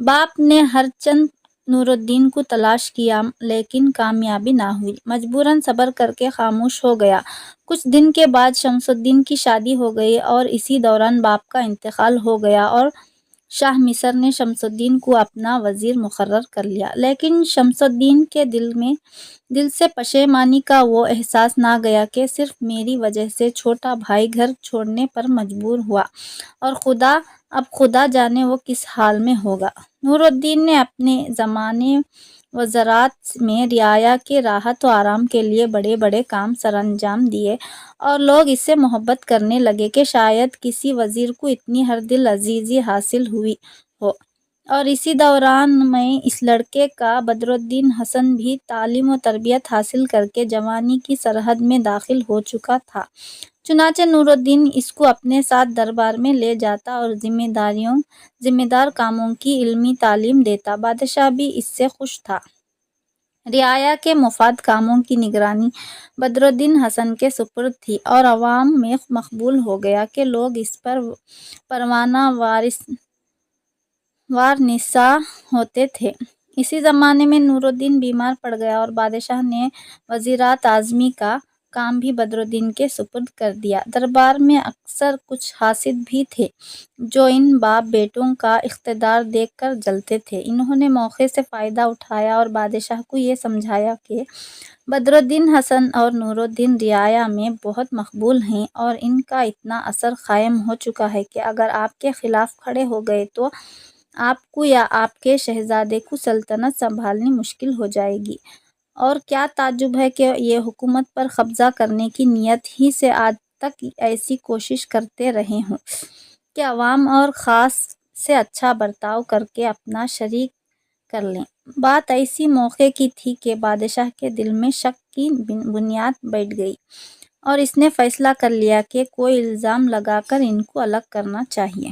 باپ نے ہر چند نور الدین کو تلاش کیا لیکن کامیابی نہ ہوئی، مجبوراً صبر کر کے خاموش ہو گیا۔ کچھ دن کے بعد شمس الدین کی شادی ہو گئی اور اسی دوران باپ کا انتقال ہو گیا اور شاہ مصر نے شمس الدین کو اپنا وزیر مقرر کر لیا، لیکن شمس الدین کے دل سے پشیمانی کا وہ احساس نہ گیا کہ صرف میری وجہ سے چھوٹا بھائی گھر چھوڑنے پر مجبور ہوا اور اب خدا جانے وہ کس حال میں ہوگا۔ نور الدین نے اپنے زمانے وزارت میں رعایا کے راحت و آرام کے لیے بڑے بڑے کام سر انجام دیے اور لوگ اس سے محبت کرنے لگے کہ شاید کسی وزیر کو اتنی ہر دل عزیزی حاصل ہوئی ہو۔ اور اسی دوران میں اس لڑکے کا بدر الدین حسن بھی تعلیم و تربیت حاصل کر کے جوانی کی سرحد میں داخل ہو چکا تھا۔ چنانچہ نور الدین اس کو اپنے ساتھ دربار میں لے جاتا اور ذمہ دار کاموں کی علمی تعلیم دیتا۔ بادشاہ بھی اس سے خوش تھا۔ رعایا کے مفاد کاموں کی نگرانی بدر الدین حسن کے سپرد تھی اور عوام میں مقبول ہو گیا کہ لوگ اس پر پروانہ وار نثار ہوتے تھے۔ اسی زمانے میں نور الدین بیمار پڑ گیا اور بادشاہ نے وزارت اعظمی کا کام بھی بدر الدین کے سپرد کر دیا۔ دربار میں اکثر کچھ حاسد بھی تھے جو ان باپ بیٹوں کا اقتدار دیکھ کر جلتے تھے۔ انہوں نے موقع سے فائدہ اٹھایا اور بادشاہ کو یہ سمجھایا کہ بدر الدین حسن اور نور الدین رعایا میں بہت مقبول ہیں اور ان کا اتنا اثر قائم ہو چکا ہے کہ اگر آپ کے خلاف کھڑے ہو گئے تو آپ کو یا آپ کے شہزادے کو سلطنت سنبھالنی مشکل ہو جائے گی۔ اور کیا تعجب ہے کہ یہ حکومت پر قبضہ کرنے کی نیت ہی سے آج تک ایسی کوشش کرتے رہے ہوں کہ عوام اور خاص سے اچھا برتاؤ کر کے اپنا شریک کر لیں۔ بات ایسی موقع کی تھی کہ بادشاہ کے دل میں شک کی بنیاد بیٹھ گئی اور اس نے فیصلہ کر لیا کہ کوئی الزام لگا کر ان کو الگ کرنا چاہیے۔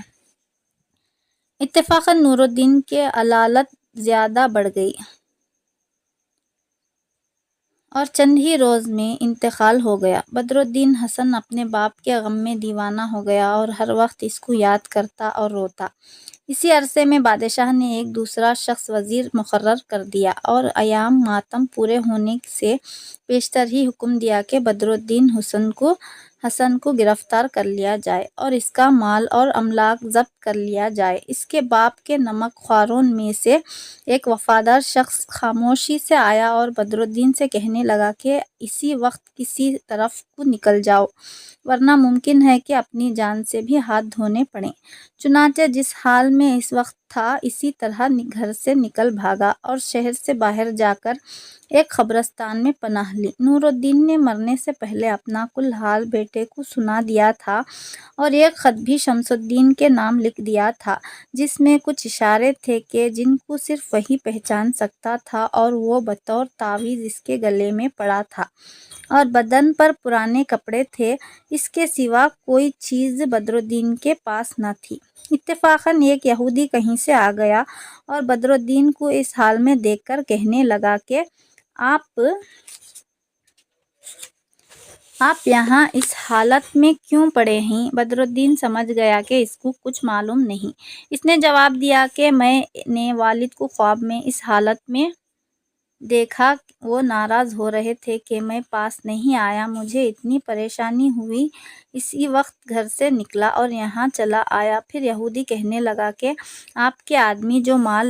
اتفاقاً نور الدین کی علالت زیادہ بڑھ گئی اور چند ہی روز میں انتقال ہو گیا۔ بدر الدین حسن اپنے باپ کے غم میں دیوانہ ہو گیا اور ہر وقت اس کو یاد کرتا اور روتا۔ اسی عرصے میں بادشاہ نے ایک دوسرا شخص وزیر مقرر کر دیا اور ایام ماتم پورے ہونے سے پیشتر ہی حکم دیا کہ بدر الدین حسن کو گرفتار کر لیا جائے اور اس کا مال اور املاک ضبط کر لیا جائے۔ اس کے باپ کے نمک خواروں میں سے ایک وفادار شخص خاموشی سے آیا اور بدر الدین سے کہنے لگا کہ اسی وقت کسی طرف کو نکل جاؤ ورنہ ممکن ہے کہ اپنی جان سے بھی ہاتھ دھونے پڑیں۔ چنانچہ جس حال میں اس وقت تھا اسی طرح گھر سے نکل بھاگا اور شہر سے باہر جا کر ایک قبرستان میں پناہ لی۔ نور الدین نے مرنے سے پہلے اپنا کل حال بیٹے کو سنا دیا تھا اور ایک خط بھی شمس الدین کے نام لکھ دیا تھا جس میں کچھ اشارے تھے کہ جن کو صرف وہی پہچان سکتا تھا اور وہ بطور تعویذ اس کے گلے میں پڑا تھا اور بدن پر پرانے کپڑے تھے۔ اس کے سوا کوئی چیز بدر الدین کے پاس نہ تھی۔ اتفاقاً ایک یہودی کہیں سے آ گیا اور بدر الدین کو اس حال میں دیکھ کر کہنے لگا کہ آپ یہاں اس حالت میں کیوں پڑے ہیں؟ بدر الدین سمجھ گیا کہ اس کو کچھ معلوم نہیں۔ اس نے جواب دیا کہ میں نے والد کو خواب میں اس حالت میں دیکھا، وہ ناراض ہو رہے تھے کہ میں پاس نہیں آیا، مجھے اتنی پریشانی ہوئی، اسی وقت گھر سے نکلا اور یہاں چلا آیا۔ پھر یہودی کہنے لگا کہ آپ کے آدمی جو مال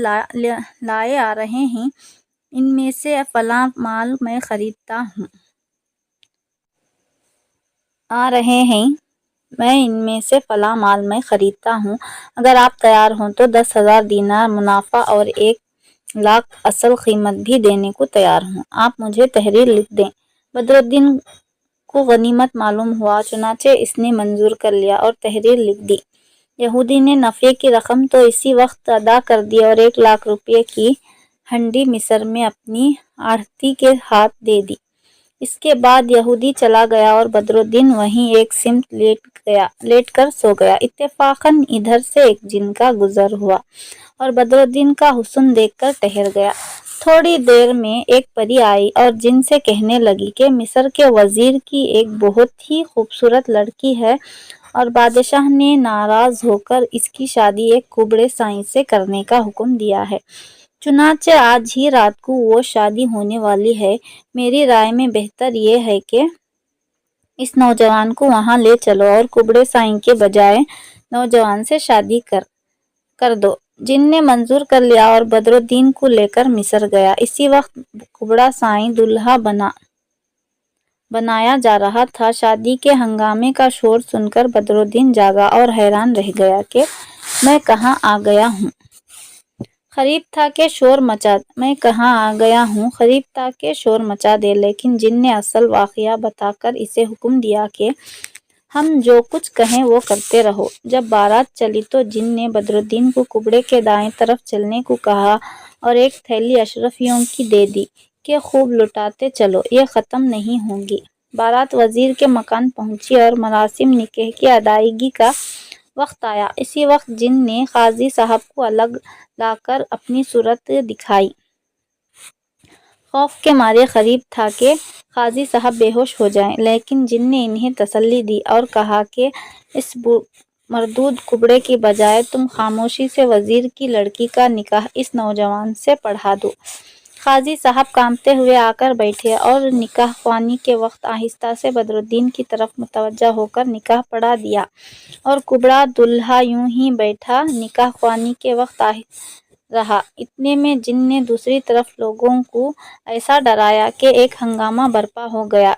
لائے آ رہے ہیں ان میں سے فلاں مال میں خریدتا ہوں، اگر آپ تیار ہوں تو 10,000 دینار منافع اور 1,00,000 اصل قیمت بھی دینے کو تیار ہوں۔ آپ مجھے تحریر لکھ دیں۔ بدر الدین کو غنیمت معلوم ہوا، چنانچہ اس نے منظور کر لیا اور تحریر لکھ دی۔ یہودی نے نفع کی رقم تو اسی وقت ادا کر دی اور 1,00,000 روپے کی ہنڈی مصر میں اپنی آڑھتی کے ہاتھ دے دی۔ اس کے بعد یہودی چلا گیا اور بدر الدین وہیں ایک سمت لیٹ کر سو گیا۔ اتفاقاً ادھر سے ایک جن کا گزر ہوا اور بدر الدین کا حسن دیکھ کر ٹھہر گیا۔ تھوڑی دیر میں ایک پری آئی اور جن سے کہنے لگی کہ مصر کے وزیر کی ایک بہت ہی خوبصورت لڑکی ہے اور بادشاہ نے ناراض ہو کر اس کی شادی ایک کبڑے سائیں سے کرنے کا حکم دیا ہے۔ چنانچہ آج ہی رات کو وہ شادی ہونے والی ہے۔ میری رائے میں بہتر یہ ہے کہ اس نوجوان کو وہاں لے چلو اور کبڑے سائیں کے بجائے نوجوان سے شادی کر دو۔ جن نے منظور کر لیا اور بدرالدین کو لے کر مصر گیا۔ اسی وقت کبڑا سائیں دولہا بنایا جا رہا تھا۔ شادی کے ہنگامے کا شور سن کر بدرالدین جاگا اور حیران رہ گیا کہ میں کہاں آ گیا ہوں۔ قریب تھا کہ شور مچا دے، لیکن جن نے اصل واقعہ بتا کر اسے حکم دیا کہ ہم جو کچھ کہیں وہ کرتے رہو۔ جب بارات چلی تو جن نے بدرالدین کو کبڑے کے دائیں طرف چلنے کو کہا اور ایک تھیلی اشرفیوں کی دے دی کہ خوب لٹاتے چلو، یہ ختم نہیں ہوگی۔ بارات وزیر کے مکان پہنچی اور مراسم نکاح کی ادائیگی کا وقت آیا۔ اسی وقت جن نے قاضی صاحب کو الگ لا کر اپنی صورت دکھائی۔ خوف کے مارے قریب تھا کہ قاضی صاحب بے ہوش ہو جائیں، لیکن جن نے انہیں تسلی دی اور کہا کہ اس مردود کبڑے کی بجائے تم خاموشی سے وزیر کی لڑکی کا نکاح اس نوجوان سے پڑھا دو۔ قاضی صاحب کانپتے ہوئے آ کر بیٹھے اور نکاح خوانی کے وقت آہستہ سے بدرالدین کی طرف متوجہ ہو کر نکاح پڑھا دیا اور کبڑا دولہا یوں ہی بیٹھا نکاح خوانی کے وقت رہا۔ اتنے میں جن نے دوسری طرف لوگوں کو ایسا ڈرایا کہ ایک ہنگامہ برپا ہو گیا۔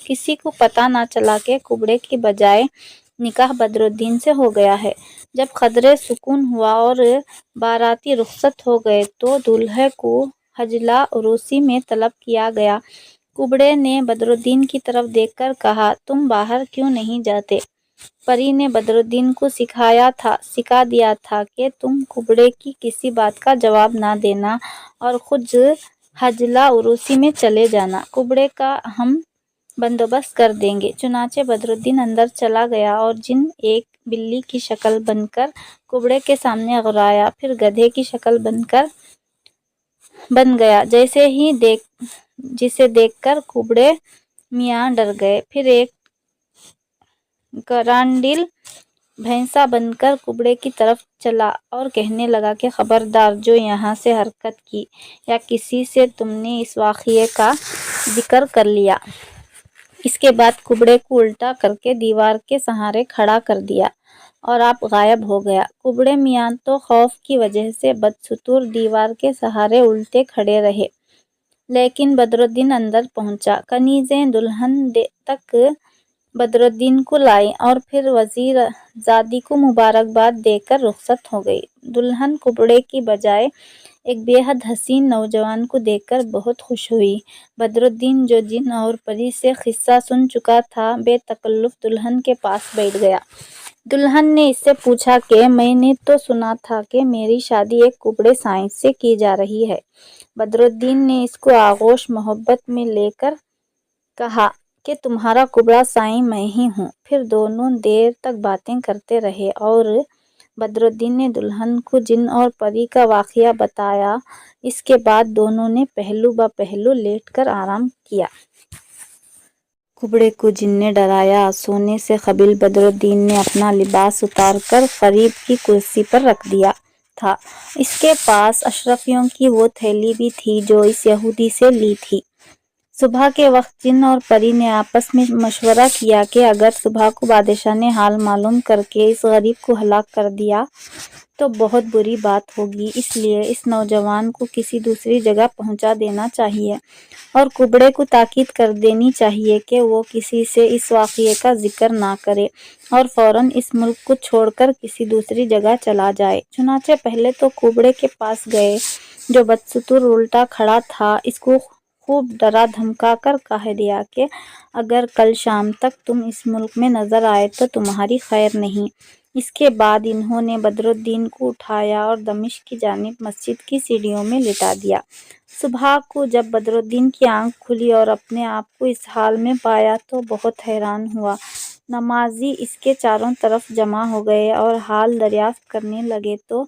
کسی کو پتہ نہ چلا کہ کبڑے کی بجائے نکاح بدرالدین سے ہو گیا ہے۔ جب قدرے سکون ہوا اور باراتی رخصت ہو گئے تو دولہے کو حجلہ عروسی میں طلب کیا گیا۔ کبڑے نے بدرالدین کی طرف دیکھ کر کہا، تم باہر کیوں نہیں جاتے؟ پری نے بدرالدین کو سکھا دیا تھا کہ تم کبڑے کی کسی بات کا جواب نہ دینا اور خود حجلہ عروسی میں چلے جانا۔ کبڑے کا ہم بندوبست کر دیں گے۔ چنانچہ بدرالدین اندر چلا گیا اور جن ایک بلی کی شکل بن کر کبڑے کے سامنے غرایا، پھر گدھے کی شکل بن گیا، جسے دیکھ کر کبڑے میاں ڈر گئے، پھر ایک گرانڈل بھینسا بن کر کبڑے کی طرف چلا اور کہنے لگا کہ خبردار، جو یہاں سے حرکت کی یا کسی سے تم نے اس واقعے کا ذکر کر لیا۔ اس کے بعد کبڑے کو الٹا کر کے دیوار کے سہارے کھڑا کر دیا اور آپ غائب ہو گیا۔ کبڑے میاں تو خوف کی وجہ سے بدستور دیوار کے سہارے الٹے کھڑے رہے، لیکن بدرالدین اندر پہنچا۔ کنیزیں دلہن تک بدرالدین کو لائیں اور پھر وزیر زادی کو مبارکباد دے کر رخصت ہو گئی۔ دلہن کبڑے کی بجائے ایک بے حد حسین نوجوان کو دیکھ کر بہت خوش ہوئی۔ بدرالدین، جو جن اور پری سے قصہ سن چکا تھا، بے تکلف دلہن کے پاس بیٹھ گیا۔ دلہن نے اس سے پوچھا کہ میں نے تو سنا تھا کہ میری شادی ایک کبڑے سائیں سے کی جا رہی ہے۔ بدرالدین نے اس کو آغوش محبت میں لے کر کہا کہ تمہارا کبڑا سائیں میں ہی ہوں۔ پھر دونوں دیر تک باتیں کرتے رہے اور بدرالدین نے دلہن کو جن اور پری کا واقعہ بتایا۔ اس کے بعد دونوں نے پہلو بہ پہلو لیٹ کر آرام کیا۔ کبڑے کو جن نے ڈرایا۔ سونے سے قبل بدرالدین نے اپنا لباس اتار کر قریب کی کرسی پر رکھ دیا تھا۔ اس کے پاس اشرفیوں کی وہ تھیلی بھی تھی جو اس یہودی سے لی تھی۔ صبح کے وقت جن اور پری نے آپس میں مشورہ کیا کہ اگر صبح کو بادشاہ نے حال معلوم کر کے اس غریب کو ہلاک کر دیا تو بہت بری بات ہوگی، اس لیے اس نوجوان کو کسی دوسری جگہ پہنچا دینا چاہیے اور کبڑے کو تاکید کر دینی چاہیے کہ وہ کسی سے اس واقعے کا ذکر نہ کرے اور فوراً اس ملک کو چھوڑ کر کسی دوسری جگہ چلا جائے۔ چنانچہ پہلے تو کبڑے کے پاس گئے جو بدستور الٹا کھڑا تھا۔ اس کو خوب ڈرا دھمکا کر کہہ دیا کہ اگر کل شام تک تم اس ملک میں نظر آئے تو تمہاری خیر نہیں۔ اس کے بعد انہوں نے بدرالدین کو اٹھایا اور دمشق کی جانب مسجد کی سیڑھیوں میں لٹا دیا۔ صبح کو جب بدرالدین کی آنکھ کھلی اور اپنے آپ کو اس حال میں پایا تو بہت حیران ہوا۔ نمازی اس کے چاروں طرف جمع ہو گئے اور حال دریافت کرنے لگے، تو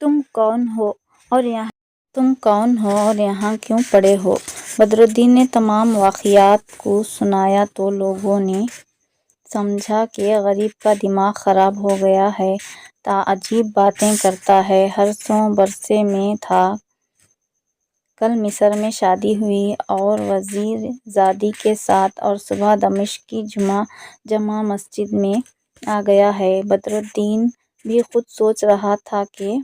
تم کون ہو اور یہاں کیوں پڑے ہو؟ بدرالدین نے تمام واقعات کو سنایا تو لوگوں نے سمجھا کہ غریب کا دماغ خراب ہو گیا ہے، عجیب باتیں کرتا ہے۔ ہر 100 برسے میں تھا۔ کل مصر میں شادی ہوئی اور وزیر زادی کے ساتھ، اور صبح دمشق کی جامع مسجد میں آ گیا ہے۔ بدرالدین بھی خود سوچ رہا تھا کہ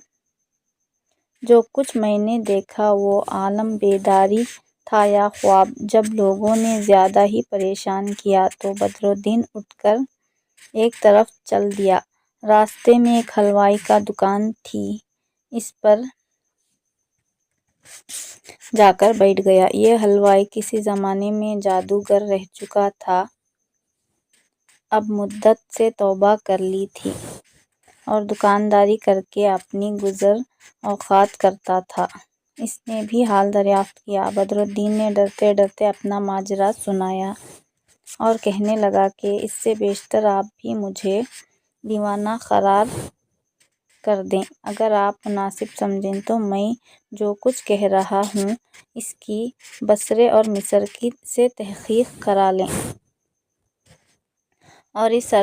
جو کچھ میں نے دیکھا وہ عالم بیداری تھا یا خواب۔ جب لوگوں نے زیادہ ہی پریشان کیا تو بدرالدین اٹھ کر ایک طرف چل دیا۔ راستے میں ایک حلوائی کا دکان تھی، اس پر جا کر بیٹھ گیا۔ یہ حلوائی کسی زمانے میں جادوگر رہ چکا تھا، اب مدت سے توبہ کر لی تھی اور دکانداری کر کے اپنی گزر اوقات کرتا تھا۔ اس نے بھی حال دریافت کیا۔ بدرالدین نے ڈرتے ڈرتے اپنا ماجرا سنایا اور کہنے لگا کہ اس سے بیشتر آپ بھی مجھے دیوانہ قرار کر دیں۔ اگر آپ مناسب سمجھیں تو میں جو کچھ کہہ رہا ہوں اس کی بصرے اور مصر سے تحقیق کرا لیں، اور اس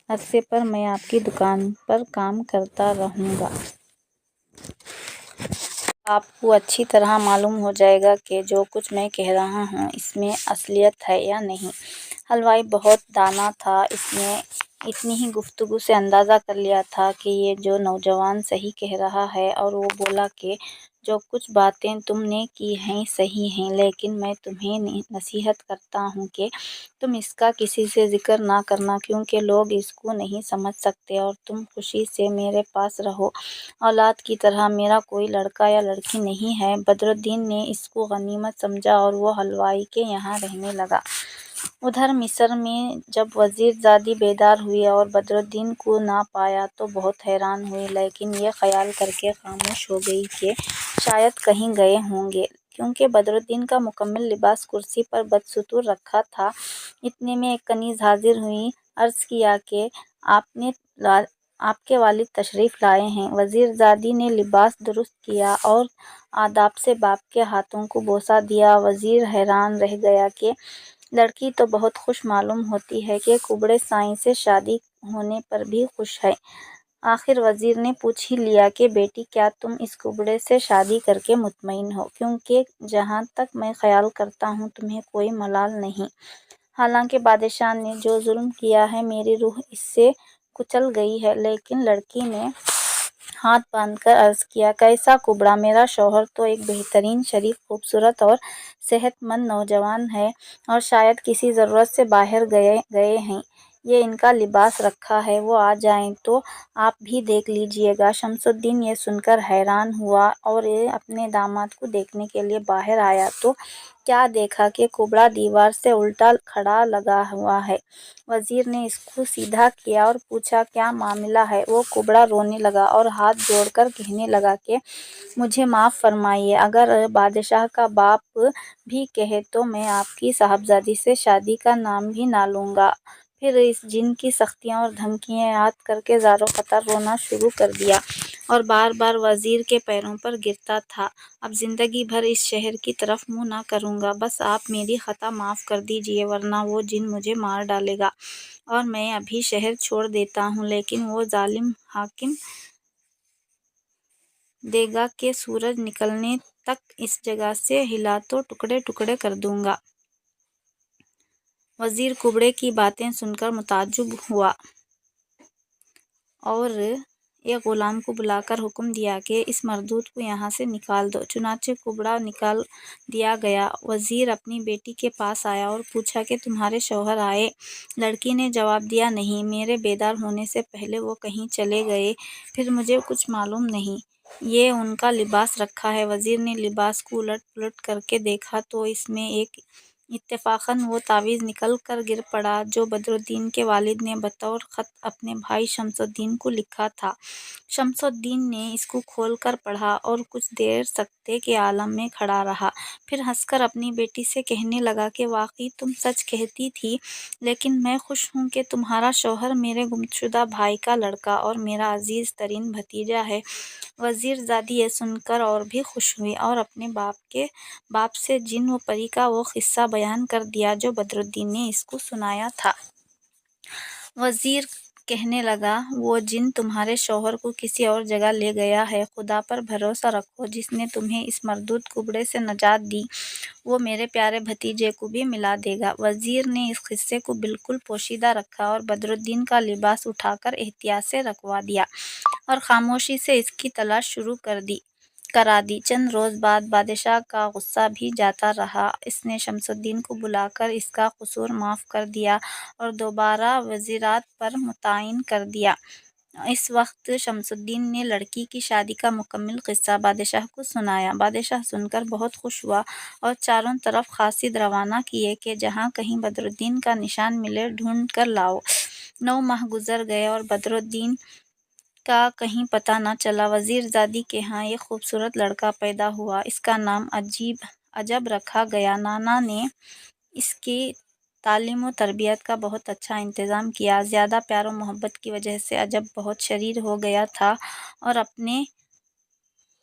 عرصے پر میں آپ کی دکان پر کام کرتا رہوں گا۔ آپ کو اچھی طرح معلوم ہو جائے گا کہ جو کچھ میں کہہ رہا ہوں اس میں اصلیت ہے یا نہیں۔ حلوائی بہت دانا تھا، اس نے اتنی ہی گفتگو سے اندازہ کر لیا تھا کہ یہ جو نوجوان صحیح کہہ رہا ہے، اور وہ بولا کہ جو کچھ باتیں تم نے کی ہیں صحیح ہیں، لیکن میں تمہیں نصیحت کرتا ہوں کہ تم اس کا کسی سے ذکر نہ کرنا، کیونکہ لوگ اس کو نہیں سمجھ سکتے، اور تم خوشی سے میرے پاس رہو۔ اولاد کی طرح میرا کوئی لڑکا یا لڑکی نہیں ہے۔ بدرالدین نے اس کو غنیمت سمجھا اور وہ حلوائی کے یہاں رہنے لگا۔ ادھر مصر میں جب وزیر زادی بیدار ہوئی اور بدرالدین کو نہ پایا تو بہت حیران ہوئی، لیکن یہ خیال کر کے خاموش ہو گئی کہ شاید کہیں گئے ہوں گے، کیونکہ بدرالدین کا مکمل لباس کرسی پر بدستور رکھا تھا۔ اتنے میں ایک کنیز حاضر ہوئی، عرض کیا کہ آپ کے والد تشریف لائے ہیں۔ وزیر زادی نے لباس درست کیا اور آداب سے باپ کے ہاتھوں کو بوسہ دیا۔ وزیر حیران رہ گیا کہ لڑکی تو بہت خوش معلوم ہوتی ہے کہ کبڑے سائیں سے شادی ہونے پر بھی خوش ہے۔ آخر وزیر نے پوچھ ہی لیا کہ بیٹی کیا تم اس کبڑے سے شادی کر کے مطمئن ہو، کیونکہ جہاں تک میں خیال کرتا ہوں تمہیں کوئی ملال نہیں۔ حالانکہ بادشاہ نے جو ظلم کیا ہے میری روح اس سے کچل گئی ہے۔ لیکن لڑکی نے ہاتھ باندھ کر عرض کیا، کیسا کبڑا؟ میرا شوہر تو ایک بہترین، شریف، خوبصورت اور صحت مند نوجوان ہے، اور شاید کسی ضرورت سے باہر گئے ہیں۔ یہ ان کا لباس رکھا ہے، وہ آ جائیں تو آپ بھی دیکھ لیجیے گا۔ شمس الدین یہ سن کر حیران ہوا اور اپنے داماد کو دیکھنے کے لیے باہر آیا تو کیا دیکھا کہ کبڑا دیوار سے الٹا کھڑا لگا ہوا ہے۔ وزیر نے اس کو سیدھا کیا اور پوچھا، کیا معاملہ ہے؟ وہ کبڑا رونے لگا اور ہاتھ جوڑ کر کہنے لگا کہ مجھے معاف فرمائیے، اگر بادشاہ کا باپ بھی کہے تو میں آپ کی صاحبزادی سے شادی کا نام بھی نہ لوں گا۔ پھر اس جن کی سختیاں اور دھمکیاں یاد کر کے زاروں قطار رونا شروع کر دیا اور بار بار وزیر کے پیروں پر گرتا تھا۔ اب زندگی بھر اس شہر کی طرف منہ نہ کروں گا، بس آپ میری خطا معاف کر دیجیے، ورنہ وہ جن مجھے مار ڈالے گا اور میں ابھی شہر چھوڑ دیتا ہوں، لیکن وہ ظالم حاکم دے گا کہ سورج نکلنے تک اس جگہ سے ہلا تو ٹکڑے ٹکڑے کر دوں گا۔ وزیر کبڑے کی باتیں سن کر متعجب ہوا اور ایک غلام کو بلا کر حکم دیا کہ اس مردود کو یہاں سے نکال دو۔ چنانچہ کبڑا نکال دیا گیا۔ وزیر اپنی بیٹی کے پاس آیا اور پوچھا کہ تمہارے شوہر آئے؟ لڑکی نے جواب دیا، نہیں، میرے بیدار ہونے سے پہلے وہ کہیں چلے گئے، پھر مجھے کچھ معلوم نہیں۔ یہ ان کا لباس رکھا ہے۔ وزیر نے لباس کو الٹ پلٹ کر کے دیکھا تو اس میں اتفاقاً وہ تعویذ نکل کر گر پڑا جو بدرالدین کے والد نے بطور خط اپنے بھائی شمس الدین کو لکھا تھا۔ شمس الدین نے اس کو کھول کر پڑھا اور کچھ دیر سکتے کے عالم میں کھڑا رہا، پھر ہنس کر اپنی بیٹی سے کہنے لگا کہ واقعی تم سچ کہتی تھی، لیکن میں خوش ہوں کہ تمہارا شوہر میرے گمشدہ بھائی کا لڑکا اور میرا عزیز ترین بھتیجا ہے۔ وزیر زادی یہ سن کر اور بھی خوش ہوئی اور اپنے باپ سے جن و پری کا وہ قصہ بیان کر دیا جو بدرالدین نے اس کو سنایا تھا۔ وزیر کہنے لگا، وہ جن تمہارے شوہر کو کسی اور جگہ لے گیا ہے، خدا پر بھروسہ رکھو جس نے تمہیں اس مردود کبڑے سے نجات دی، وہ میرے پیارے بھتیجے کو بھی ملا دے گا۔ وزیر نے اس قصے کو بالکل پوشیدہ رکھا اور بدرالدین کا لباس اٹھا کر احتیاط سے رکھوا دیا اور خاموشی سے اس کی تلاش شروع کرا دی۔ چند روز بعد بادشاہ کا غصہ بھی جاتا رہا۔ اس نے شمس الدین کو بلا کر اس کا قصور معاف کر دیا اور دوبارہ وزارت پر متعین کر دیا۔ اس وقت شمس الدین نے لڑکی کی شادی کا مکمل قصہ بادشاہ کو سنایا۔ بادشاہ سن کر بہت خوش ہوا اور چاروں طرف قاصد روانہ کیے کہ جہاں کہیں بدرالدین کا نشان ملے ڈھونڈ کر لاؤ۔ 9 ماہ گزر گئے اور بدرالدین کا کہیں پتہ نہ چلا۔ وزیر زادی کے ہاں ایک خوبصورت لڑکا پیدا ہوا۔ اس کا نام عجب رکھا گیا۔ نانا نے اس کی تعلیم و تربیت کا بہت اچھا انتظام کیا۔ زیادہ پیار و محبت کی وجہ سے عجب بہت شریر ہو گیا تھا اور اپنے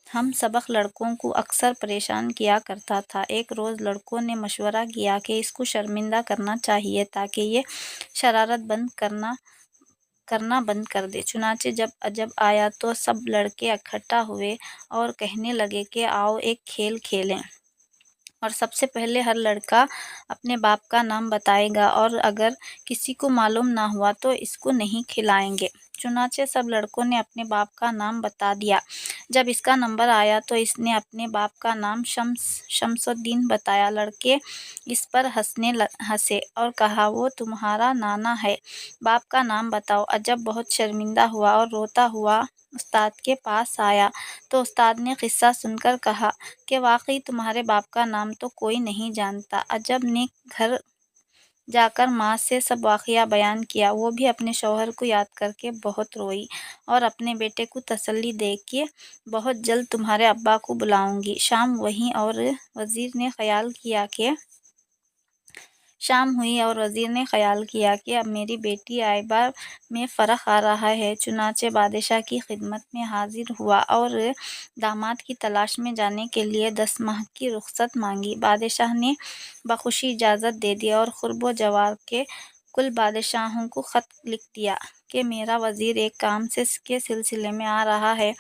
ہم سبق لڑکوں کو اکثر پریشان کیا کرتا تھا۔ ایک روز لڑکوں نے مشورہ کیا کہ اس کو شرمندہ کرنا چاہیے تاکہ یہ شرارت کرنا بند کر دے۔ چنانچہ جب عجب آیا تو سب لڑکے اکٹھا ہوئے اور کہنے لگے کہ آؤ ایک کھیل کھیلیں، اور سب سے پہلے ہر لڑکا اپنے باپ کا نام بتائے گا اور اگر کسی کو معلوم نہ ہوا تو اس کو نہیں کھلائیں گے۔ چنانچہ سب لڑکوں نے اپنے باپ کا نام بتا دیا۔ جب اس کا نمبر آیا تو اس نے اپنے باپ کا نام شمس الدین بتایا۔ لڑکے اس پر ہنسے اور کہا، وہ تمہارا نانا ہے، باپ کا نام بتاؤ۔ عجب بہت شرمندہ ہوا اور روتا ہوا استاد کے پاس آیا تو استاد نے قصہ سن کر کہا کہ واقعی تمہارے باپ کا نام تو کوئی نہیں جانتا۔ عجب نے گھر جا کر ماں سے سب واقعہ بیان کیا۔ وہ بھی اپنے شوہر کو یاد کر کے بہت روئی اور اپنے بیٹے کو تسلی دے کہ بہت جلد تمہارے ابا کو بلاؤں گی۔ شام ہوئی اور وزیر نے خیال کیا کہ اب میری بیٹی عائبہ میں فرق آ رہا ہے۔ چنانچہ بادشاہ کی خدمت میں حاضر ہوا اور داماد کی تلاش میں جانے کے لیے 10 ماہ کی رخصت مانگی۔ بادشاہ نے بخوشی اجازت دے دی اور قرب و جوار کے کل بادشاہوں کو خط لکھ دیا کہ میرا وزیر ایک کام کے سلسلے میں آ رہا ہے،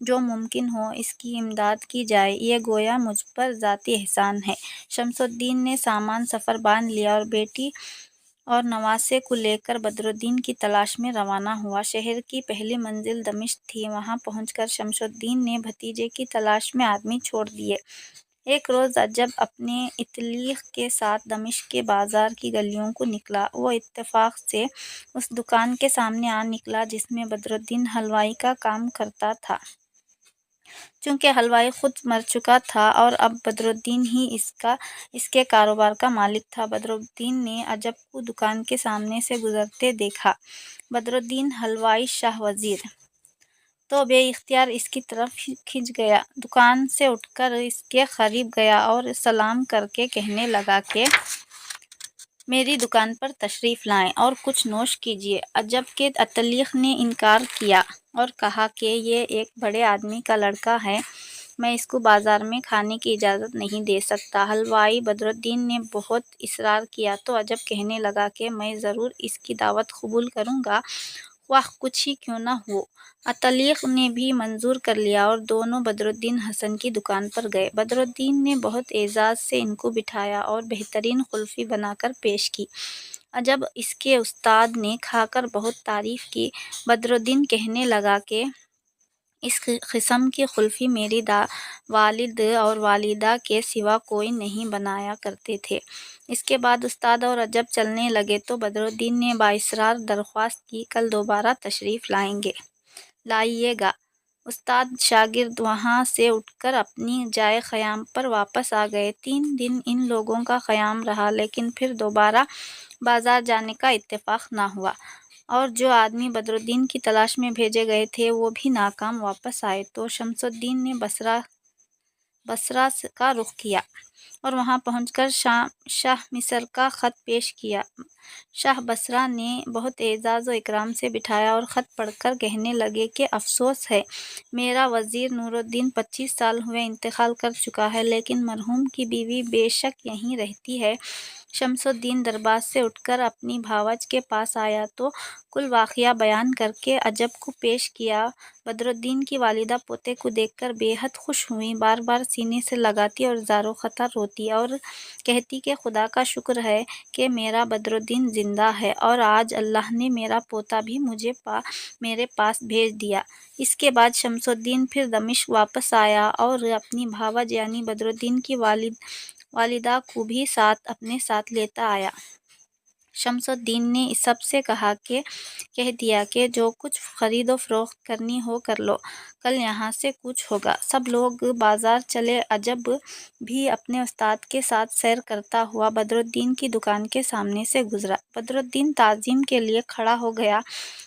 جو ممکن ہو اس کی امداد کی جائے، یہ گویا مجھ پر ذاتی احسان ہے۔ شمس الدین نے سامان سفر باندھ لیا اور بیٹی اور نواسے کو لے کر بدرالدین کی تلاش میں روانہ ہوا۔ شہر کی پہلی منزل دمشق تھی۔ وہاں پہنچ کر شمس الدین نے بھتیجے کی تلاش میں آدمی چھوڑ دیے۔ ایک روز عجب اپنے اتلیق کے ساتھ دمشق کے بازار کی گلیوں کو نکلا۔ وہ اتفاق سے اس دکان کے سامنے آ نکلا جس میں بدرالدین حلوائی کا کام کرتا تھا۔ چونکہ حلوائی خود مر چکا تھا اور اب بدرالدین ہی اس کے کاروبار کا مالک تھا، بدرالدین نے عجب کو دکان کے سامنے سے گزرتے دیکھا۔ بدرالدین حلوائی شاہ وزیر تو بے اختیار اس کی طرف کھنچ گیا۔ دکان سے اٹھ کر اس کے قریب گیا اور سلام کر کے کہنے لگا کہ میری دکان پر تشریف لائیں اور کچھ نوش کیجیے۔ عجب کے اتلیق نے انکار کیا اور کہا کہ یہ ایک بڑے آدمی کا لڑکا ہے، میں اس کو بازار میں کھانے کی اجازت نہیں دے سکتا۔ حلوائی بدرالدین نے بہت اصرار کیا تو عجب کہنے لگا کہ میں ضرور اس کی دعوت قبول کروں گا، خواہ کچھ ہی کیوں نہ ہو۔ اتلیق نے بھی منظور کر لیا اور دونوں بدرالدین حسن کی دکان پر گئے۔ بدرالدین نے بہت اعزاز سے ان کو بٹھایا اور بہترین قلفی بنا کر پیش کی۔ عجب اس کے استاد نے کھا کر بہت تعریف کی۔ بدرالدین کہنے لگا کہ اس قسم کی قلفی میری والد اور والدہ کے سوا کوئی نہیں بنایا کرتے تھے۔ اس کے بعد استاد اور عجب چلنے لگے تو بدرالدین نے بااصرار درخواست کی، کل دوبارہ تشریف لائیے گا۔ استاد شاگرد وہاں سے اٹھ کر اپنی جائے قیام پر واپس آ گئے۔ 3 دن ان لوگوں کا قیام رہا لیکن پھر دوبارہ بازار جانے کا اتفاق نہ ہوا اور جو آدمی بدرالدین کی تلاش میں بھیجے گئے تھے وہ بھی ناکام واپس آئے۔ تو شمس الدین نے بصرہ کا رخ کیا۔ اور وہاں پہنچ کر شاہ مصر کا خط پیش کیا۔ شاہ بصرہ نے بہت اعزاز و اکرام سے بٹھایا اور خط پڑھ کر کہنے لگے کہ افسوس ہے، میرا وزیر نور الدین 25 سال ہوئے انتقال کر چکا ہے، لیکن مرحوم کی بیوی بے شک یہیں رہتی ہے۔ شمس الدین دربار سے اٹھ کر اپنی بھاوج کے پاس آیا تو کل واقعہ بیان کر کے عجب کو پیش کیا۔ بدرالدین کی والدہ پوتے کو دیکھ کر بے حد خوش ہوئیں، بار بار سینے سے لگاتی اور زاروں خطر روتی اور کہتی کہ خدا کا شکر ہے کہ میرا بدرالدین زندہ ہے اور آج اللہ نے میرا پوتا بھی میرے پاس بھیج دیا۔ اس کے بعد شمس الدین پھر دمشق واپس آیا اور اپنی بھاوج یعنی بدرالدین کی والدہ کو بھی اپنے ساتھ لیتا آیا۔ شمس الدین نے سب سے کہہ دیا کہ جو کچھ خرید و فروخت کرنی ہو کر لو، کل یہاں سے کوچ ہوگا۔ سب لوگ بازار چلے۔ عجب بھی اپنے استاد کے ساتھ سیر کرتا ہوا بدرالدین کی دکان کے سامنے سے گزرا۔ بدرالدین تعظیم کے لیے کھڑا ہو گیا،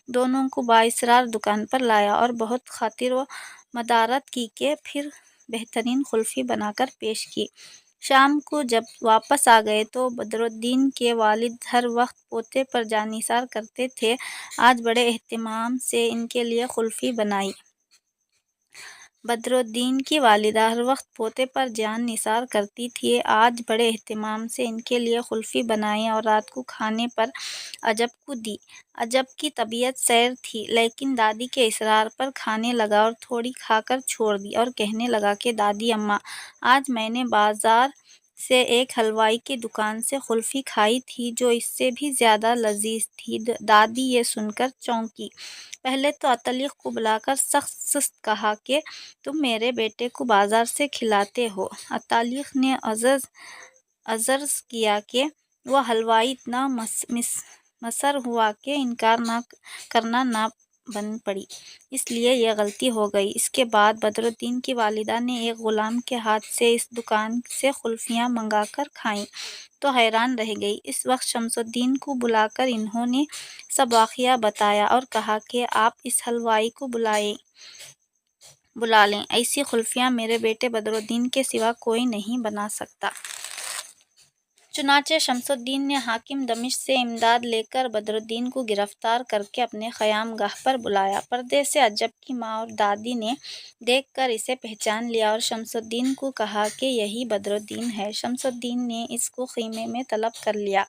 دونوں کو بااصرار دکان پر لایا اور بہت خاطر و مدارت کی کہ پھر بہترین قلفی بنا کر پیش کی۔ شام کو جب واپس آ گئے تو بدرالدین کے والد ہر وقت پوتے پر جاں نثار کرتے تھے، آج بڑے اہتمام سے ان کے لیے قلفی بنائی۔ بدرالدین کی والدہ ہر وقت پوتے پر جاں نثار کرتی تھی، آج بڑے اہتمام سے ان کے لیے قلفی بنائی اور رات کو کھانے پر عجب کو دی۔ عجب کی طبیعت سیر تھی، لیکن دادی کے اصرار پر کھانے لگا اور تھوڑی کھا کر چھوڑ دی اور کہنے لگا کہ دادی اماں، آج میں نے بازار سے ایک حلوائی کی دکان سے قلفی کھائی تھی جو اس سے بھی زیادہ لذیذ تھی۔ دادی یہ سن کر چونکی۔ پہلے تو عطلیق کو بلا کر سخت سست کہا کہ تم میرے بیٹے کو بازار سے کھلاتے ہو۔ عطلیق نے عرض کیا کہ وہ حلوائی اتنا مصر ہوا کہ انکار کرنا نہ بن پڑی، اس لیے یہ غلطی ہو گئی۔ اس کے بعد بدرالدین کی والدہ نے ایک غلام کے ہاتھ سے اس دکان سے قلفیاں منگا کر کھائیں تو حیران رہ گئی۔ اس وقت شمس الدین کو بلا کر انہوں نے سب واقعہ بتایا اور کہا کہ آپ اس حلوائی کو بلا لیں، ایسی قلفیاں میرے بیٹے بدرالدین کے سوا کوئی نہیں بنا سکتا۔ چنانچہ شمس الدین نے حاکم دمشق سے امداد لے کر بدرالدین کو گرفتار کر کے اپنے قیام گاہ پر بلایا۔ پردے سے عجب کی ماں اور دادی نے دیکھ کر اسے پہچان لیا اور شمس الدین کو کہا کہ یہی بدرالدین ہے۔ شمس الدین نے اس کو خیمے میں طلب کر لیا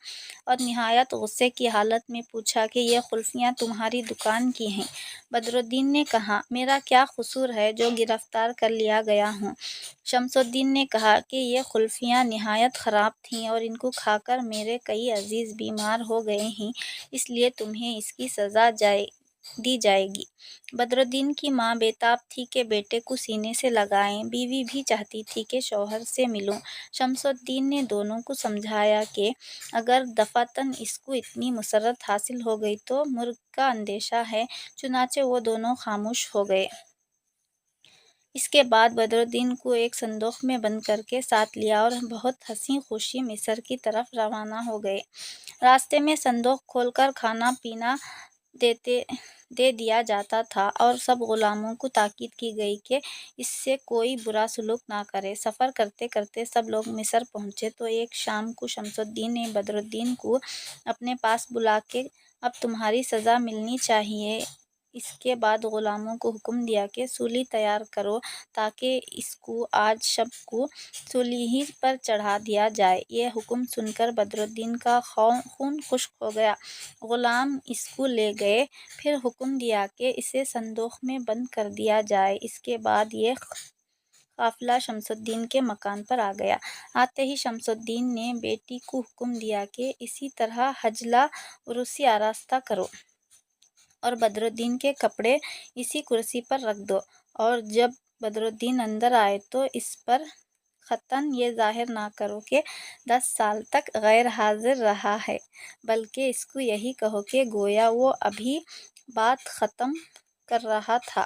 اور نہایت غصے کی حالت میں پوچھا کہ یہ قلفیاں تمہاری دکان کی ہیں؟ بدرالدین نے کہا، میرا کیا قصور ہے جو گرفتار کر لیا گیا ہوں؟ شمس الدین نے کہا کہ یہ قلفیاں نہایت خراب تھیں اور ان کو کھا کر میرے کئی عزیز بیمار ہو گئے ہیں، اس لیے تمہیں اس کی سزا دی جائے گی۔ بدرالدین کی ماں بے تاب تھی کہ بیٹے کو سینے سے لگائیں، بیوی بھی چاہتی تھی کہ شوہر سے ملوں۔ شمس الدین نے دونوں کو سمجھایا کہ اگر دفعتاً اس کو اتنی مسرت حاصل ہو گئی تو مرگ کا اندیشہ ہے، چنانچہ وہ دونوں خاموش ہو گئے۔ اس کے بعد بدرالدین کو ایک صندوق میں بند کر کے ساتھ لیا اور بہت ہنسی خوشی مصر کی طرف روانہ ہو گئے۔ راستے میں صندوق کھول کر کھانا پینا دے دیا جاتا تھا اور سب غلاموں کو تاکید کی گئی کہ اس سے کوئی برا سلوک نہ کرے۔ سفر کرتے کرتے سب لوگ مصر پہنچے تو ایک شام کو شمس الدین نے بدرالدین کو اپنے پاس بلا کے اب تمہاری سزا ملنی چاہیے۔ اس کے بعد غلاموں کو حکم دیا کہ سولی تیار کرو تاکہ اس کو آج شب کو سولی ہی پر چڑھا دیا جائے۔ یہ حکم سن کر بدرالدین کا خون خشک ہو گیا۔ غلام اس کو لے گئے، پھر حکم دیا کہ اسے صندوق میں بند کر دیا جائے۔ اس کے بعد یہ قافلہ شمس الدین کے مکان پر آ گیا۔ آتے ہی شمس الدین نے بیٹی کو حکم دیا کہ اسی طرح حجلہ عروسی آراستہ کرو اور بدرالدین کے کپڑے اسی کرسی پر رکھ دو، اور جب بدرالدین اندر آئے تو اس پر خطاً یہ ظاہر نہ کرو کہ 10 سال تک غیر حاضر رہا ہے، بلکہ اس کو یہی کہو کہ گویا وہ ابھی بات ختم کر رہا تھا۔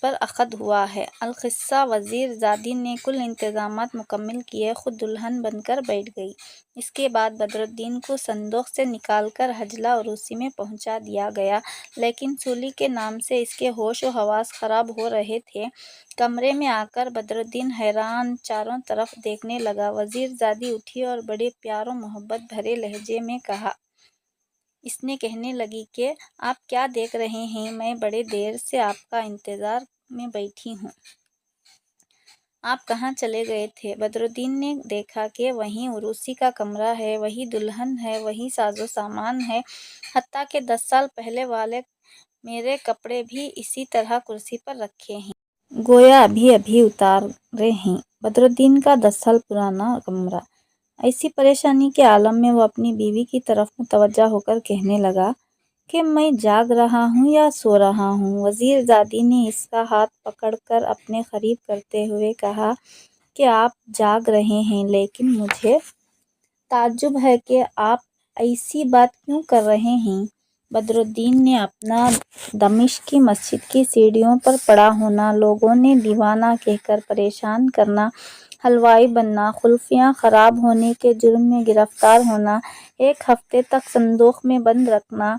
پر عقد ہوا ہے۔ القصہ وزیر زادی نے کل انتظامات مکمل کیے، خود دلہن بن کر بیٹھ گئی۔ اس کے بعد بدرالدین کو صندوق سے نکال کر حجلہ عروسی میں پہنچا دیا گیا، لیکن سولی کے نام سے اس کے ہوش و حواس خراب ہو رہے تھے۔ کمرے میں آ کر بدرالدین حیران چاروں طرف دیکھنے لگا۔ وزیر زادی اٹھی اور بڑے پیار و محبت بھرے لہجے میں کہا۔ اس نے کہنے لگی کہ آپ کیا دیکھ رہے ہیں؟ میں بڑے دیر سے آپ کا انتظار میں بیٹھی ہوں۔ آپ کہاں چلے گئے تھے؟ بدرالدین نے دیکھا کہ وہیں عروسی کا کمرہ ہے، وہی دلہن ہے، وہی ساز و سامان ہے، حتیٰ کہ 10 سال پہلے والے میرے کپڑے بھی اسی طرح کرسی پر رکھے ہیں، گویا ابھی ابھی اتارے ہیں۔ بدرالدین کا 10 سال پرانا کمرہ! ایسی پریشانی کے عالم میں وہ اپنی بیوی کی طرف متوجہ ہو کر کہنے لگا کہ میں جاگ رہا ہوں یا سو رہا ہوں؟ وزیر زادی نے اس کا ہاتھ پکڑ کر اپنے قریب کرتے ہوئے کہا کہ آپ جاگ رہے ہیں، لیکن مجھے تعجب ہے کہ آپ ایسی بات کیوں کر رہے ہیں؟ بدرالدین نے اپنا دمشق کی مسجد کی سیڑھیوں پر پڑا ہونا، لوگوں نے دیوانہ کہہ کر پریشان کرنا، حلوائی بننا، خلفیاں خراب ہونے کے جرم میں گرفتار ہونا، 1 ہفتے تک صندوق میں بند رکھنا،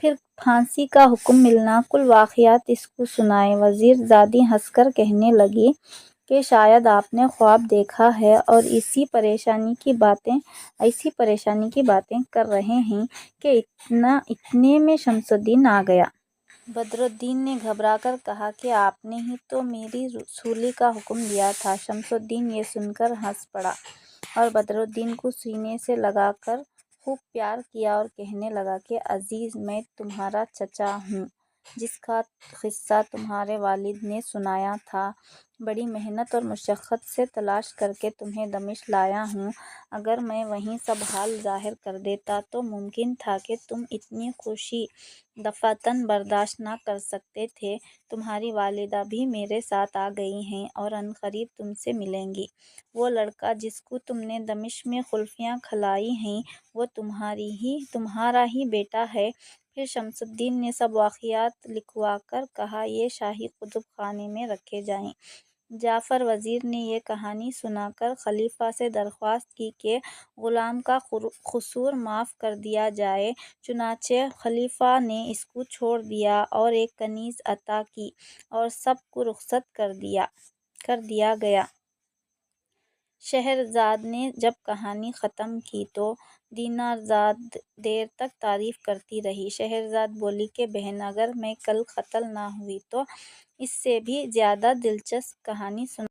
پھر پھانسی کا حکم ملنا، کل واقعات اس کو سنائے۔ وزیر زادی ہنس کر کہنے لگی کہ شاید آپ نے خواب دیکھا ہے اور ایسی پریشانی کی باتیں کر رہے ہیں کہ اتنے میں شمس الدین آ گیا۔ بدرالدین نے گھبرا کر کہا کہ آپ نے ہی تو میری سولی کا حکم دیا تھا۔ شمس الدین یہ سن کر ہنس پڑا اور بدرالدین کو سینے سے لگا کر خوب پیار کیا اور کہنے لگا کہ عزیز، میں تمہارا چچا ہوں، جس کا قصہ تمہارے والد نے سنایا تھا۔ بڑی محنت اور مشقت سے تلاش کر کے تمہیں دمشق لایا ہوں۔ اگر میں وہیں سب حال ظاہر کر دیتا تو ممکن تھا کہ تم اتنی خوشی دفعتاً برداشت نہ کر سکتے تھے۔ تمہاری والدہ بھی میرے ساتھ آ گئی ہیں اور عنقریب تم سے ملیں گی۔ وہ لڑکا جس کو تم نے دمشق میں خلفیاں کھلائی ہیں، وہ تمہارا ہی بیٹا ہے۔ پھر شمس الدین نے سب واقعات لکھوا کر کہا، یہ شاہی کتب خانے میں رکھے جائیں۔ جعفر وزیر نے یہ کہانی سنا کر خلیفہ سے درخواست کی کہ غلام کا قصور معاف کر دیا جائے۔ چنانچہ خلیفہ نے اس کو چھوڑ دیا اور ایک کنیز عطا کی اور سب کو رخصت کر دیا گیا۔ شہرزاد نے جب کہانی ختم کی تو دینارزاد دیر تک تعریف کرتی رہی۔ شہرزاد بولی کہ بہن، اگر میں کل قتل نہ ہوئی تو اس سے بھی زیادہ دلچسپ کہانی سنا